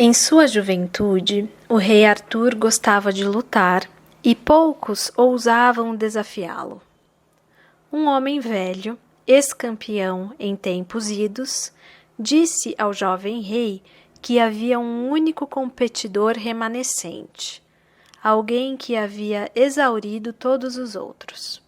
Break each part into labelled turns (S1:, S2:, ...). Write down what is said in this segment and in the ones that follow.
S1: Em sua juventude, o rei Arthur gostava de lutar e poucos ousavam desafiá-lo. Um homem velho, ex-campeão em tempos idos, disse ao jovem rei que havia um único competidor remanescente, alguém que havia exaurido todos os outros.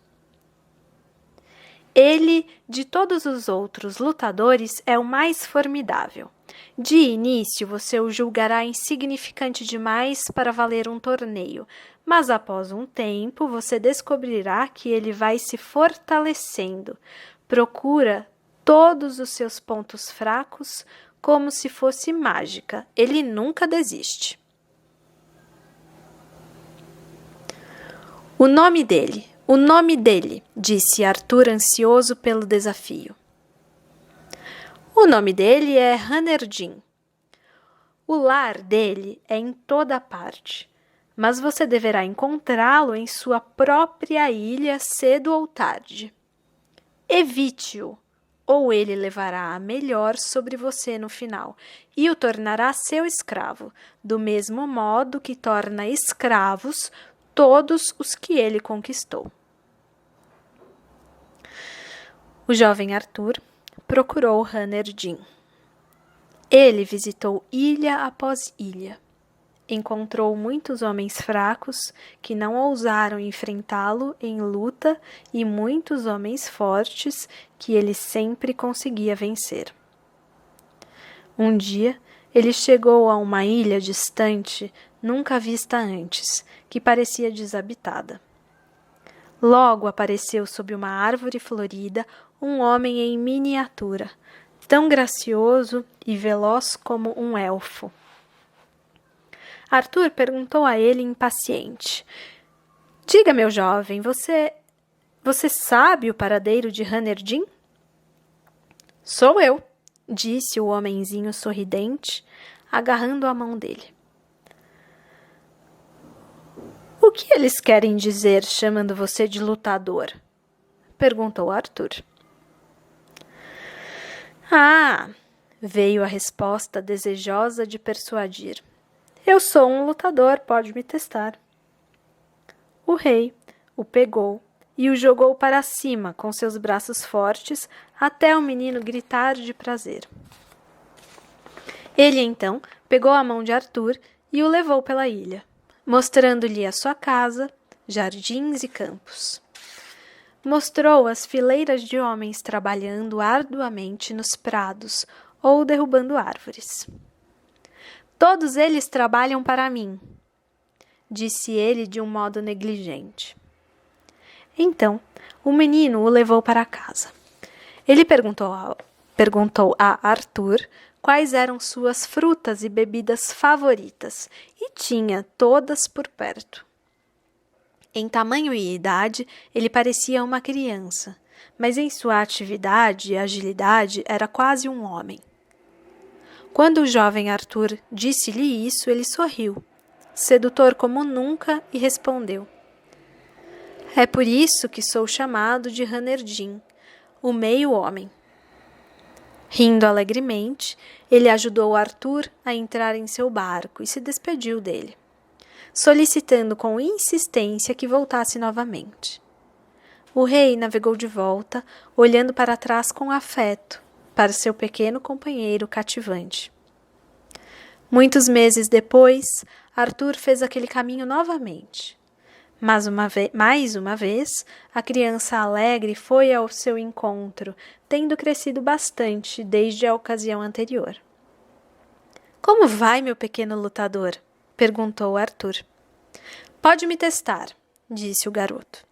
S1: Ele, de todos os outros lutadores, é o mais formidável. De início, você o julgará insignificante demais para valer um torneio, mas após um tempo você descobrirá que ele vai se fortalecendo. Procura todos os seus pontos fracos como se fosse mágica. Ele nunca desiste. O nome dele, disse Arthur ansioso pelo desafio. O nome dele é Hanerdin. O lar dele é em toda parte, mas você deverá encontrá-lo em sua própria ilha cedo ou tarde. Evite-o, ou ele levará a melhor sobre você no final e o tornará seu escravo, do mesmo modo que torna escravos todos os que ele conquistou. O jovem Arthur procurou Hanerdin. Ele visitou ilha após ilha. Encontrou muitos homens fracos que não ousaram enfrentá-lo em luta e muitos homens fortes que ele sempre conseguia vencer. Um dia, ele chegou a uma ilha distante, nunca vista antes, que parecia desabitada. Logo apareceu sob uma árvore florida um homem em miniatura, tão gracioso e veloz como um elfo. Arthur perguntou a ele impaciente: Diga, meu jovem, você sabe o paradeiro de Hanerdin? Sou eu, disse o homenzinho sorridente, agarrando a mão dele. O que eles querem dizer chamando você de lutador? Perguntou Arthur. Ah, veio a resposta desejosa de persuadir. Eu sou um lutador, pode me testar. O rei o pegou e o jogou para cima com seus braços fortes até o menino gritar de prazer. Ele então pegou a mão de Arthur e o levou pela ilha, mostrando-lhe a sua casa, jardins e campos. Mostrou as fileiras de homens trabalhando arduamente nos prados ou derrubando árvores. Todos eles trabalham para mim, disse ele de um modo negligente. Então, o menino o levou para casa. Ele perguntou a Arthur quais eram suas frutas e bebidas favoritas e tinha todas por perto. Em tamanho e idade, ele parecia uma criança, mas em sua atividade e agilidade era quase um homem. Quando o jovem Arthur disse-lhe isso, ele sorriu, sedutor como nunca, e respondeu: É por isso que sou chamado de Hanerdin, o meio-homem. Rindo alegremente, ele ajudou Arthur a entrar em seu barco e se despediu dele, solicitando com insistência que voltasse novamente. O rei navegou de volta, olhando para trás com afeto, para seu pequeno companheiro cativante. Muitos meses depois, Arthur fez aquele caminho novamente. Mas mais uma vez, a criança alegre foi ao seu encontro, tendo crescido bastante desde a ocasião anterior. Como vai, meu pequeno lutador? Perguntou Arthur. Pode me testar, disse o garoto.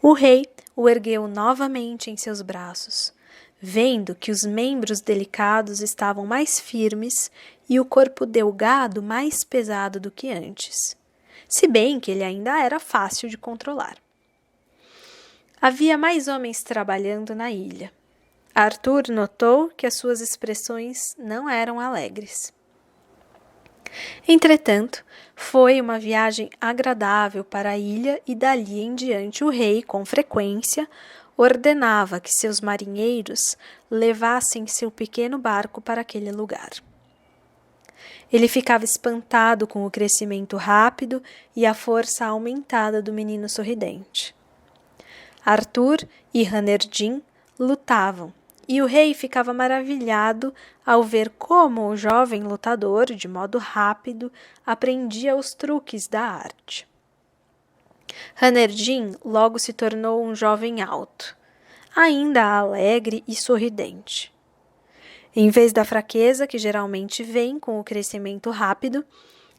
S1: O rei o ergueu novamente em seus braços, vendo que os membros delicados estavam mais firmes e o corpo delgado mais pesado do que antes, se bem que ele ainda era fácil de controlar. Havia mais homens trabalhando na ilha. Arthur notou que as suas expressões não eram alegres. Entretanto, foi uma viagem agradável para a ilha e dali em diante o rei, com frequência, ordenava que seus marinheiros levassem seu pequeno barco para aquele lugar. Ele ficava espantado com o crescimento rápido e a força aumentada do menino sorridente. Arthur e Hanerdin lutavam, e o rei ficava maravilhado ao ver como o jovem lutador, de modo rápido, aprendia os truques da arte. Hanerdin logo se tornou um jovem alto, ainda alegre e sorridente. Em vez da fraqueza que geralmente vem com o crescimento rápido,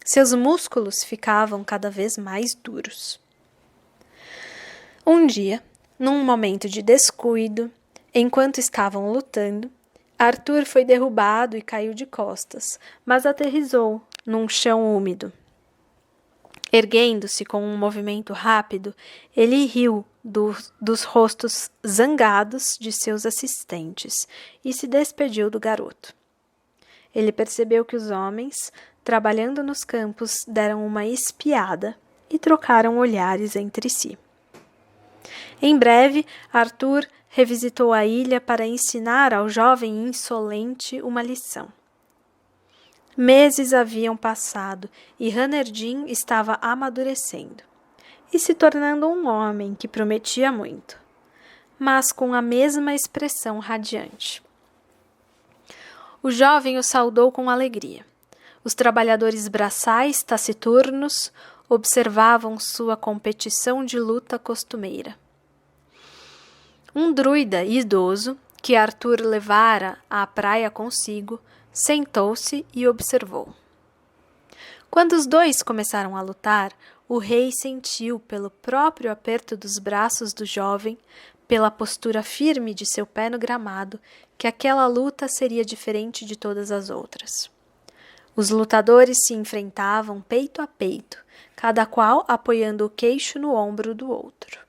S1: seus músculos ficavam cada vez mais duros. Um dia, num momento de descuido, enquanto estavam lutando, Arthur foi derrubado e caiu de costas, mas aterrissou num chão úmido. Erguendo-se com um movimento rápido, ele riu dos rostos zangados de seus assistentes e se despediu do garoto. Ele percebeu que os homens, trabalhando nos campos, deram uma espiada e trocaram olhares entre si. Em breve, Arthur revisitou a ilha para ensinar ao jovem insolente uma lição. Meses haviam passado e Hanerdin estava amadurecendo e se tornando um homem que prometia muito, mas com a mesma expressão radiante. O jovem o saudou com alegria. Os trabalhadores braçais taciturnos observavam sua competição de luta costumeira. Um druida idoso, que Arthur levara à praia consigo, sentou-se e observou. Quando os dois começaram a lutar, o rei sentiu pelo próprio aperto dos braços do jovem, pela postura firme de seu pé no gramado, que aquela luta seria diferente de todas as outras. Os lutadores se enfrentavam peito a peito, cada qual apoiando o queixo no ombro do outro.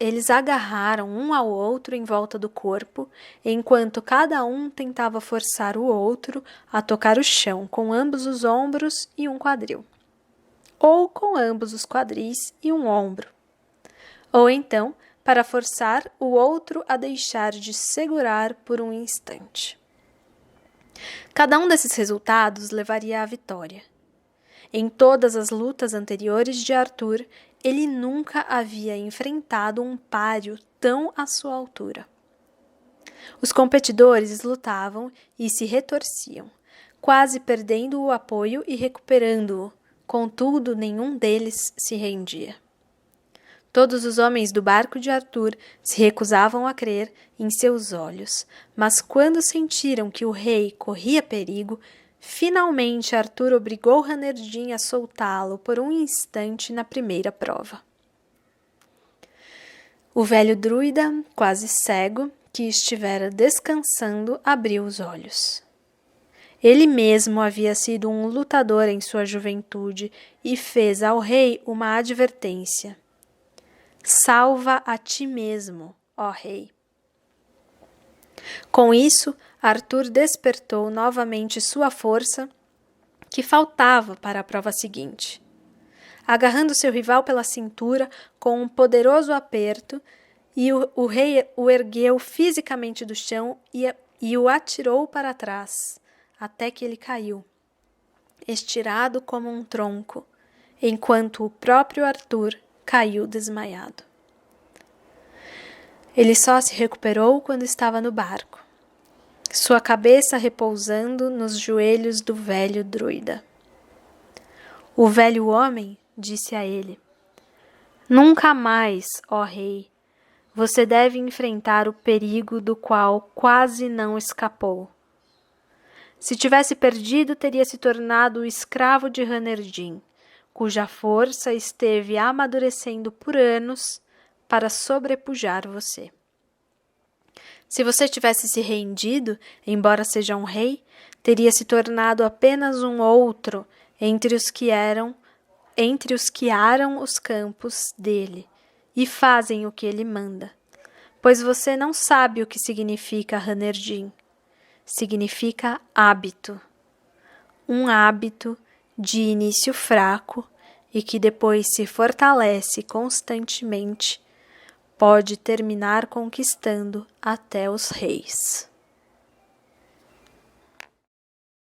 S1: Eles agarraram um ao outro em volta do corpo, enquanto cada um tentava forçar o outro a tocar o chão com ambos os ombros e um quadril, ou com ambos os quadris e um ombro, ou então para forçar o outro a deixar de segurar por um instante. Cada um desses resultados levaria à vitória. Em todas as lutas anteriores de Arthur, ele nunca havia enfrentado um páreo tão à sua altura. Os competidores lutavam e se retorciam, quase perdendo o apoio e recuperando-o, contudo nenhum deles se rendia. Todos os homens do barco de Arthur se recusavam a crer em seus olhos, mas quando sentiram que o rei corria perigo, finalmente Arthur obrigou Hanerdin a soltá-lo por um instante na primeira prova. O velho druida, quase cego, que estivera descansando, abriu os olhos. Ele mesmo havia sido um lutador em sua juventude e fez ao rei uma advertência. Salva a ti mesmo, ó rei. Com isso, Arthur despertou novamente sua força, que faltava para a prova seguinte. Agarrando seu rival pela cintura com um poderoso aperto, o rei o ergueu fisicamente do chão e o atirou para trás, até que ele caiu, estirado como um tronco, enquanto o próprio Arthur caiu desmaiado. Ele só se recuperou quando estava no barco, sua cabeça repousando nos joelhos do velho druida. O velho homem disse a ele: Nunca mais, ó rei, você deve enfrentar o perigo do qual quase não escapou. Se tivesse perdido, teria se tornado o escravo de Hanerdin, cuja força esteve amadurecendo por anos para sobrepujar você. Se você tivesse se rendido, embora seja um rei, teria se tornado apenas um outro entre os que aram os campos dele e fazem o que ele manda, pois você não sabe o que significa Hanerdin. Significa hábito. Um hábito de início fraco e que depois se fortalece constantemente, pode terminar conquistando até os reis.